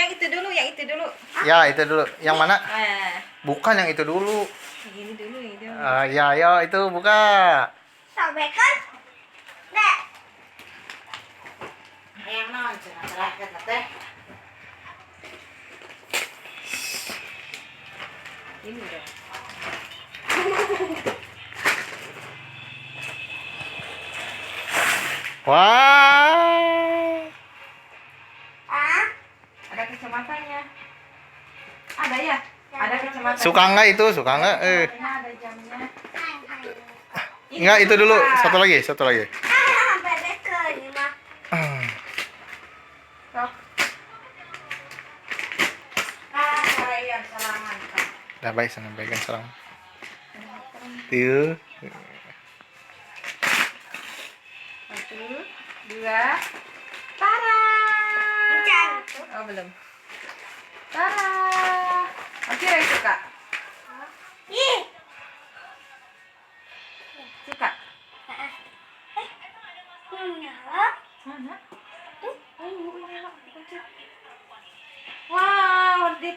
Yang itu dulu, yang itu dulu. Ya, itu dulu. Yang mana? Bukan yang itu dulu. Yang ini dulu, yang itu. Ya, ya, itu buka. Sobekan. Nek. Yang non, jangan terakhir teh. Ini dong. Wah. Ah, Ada kacamatanya. Ada ya? Ada kacamata. Suka nggak itu? Suka nggak? Ada jamnya. Nggak, itu dulu. Satu lagi, satu lagi. bebekan ini mah. Sok. Kalian salaman. Dah baik, sampaikan salam. Tuh. 1, 2, Tara. Oh belum. Tara. Oke, suka. Ih. Suka. Nyala. Mana? Wow, dia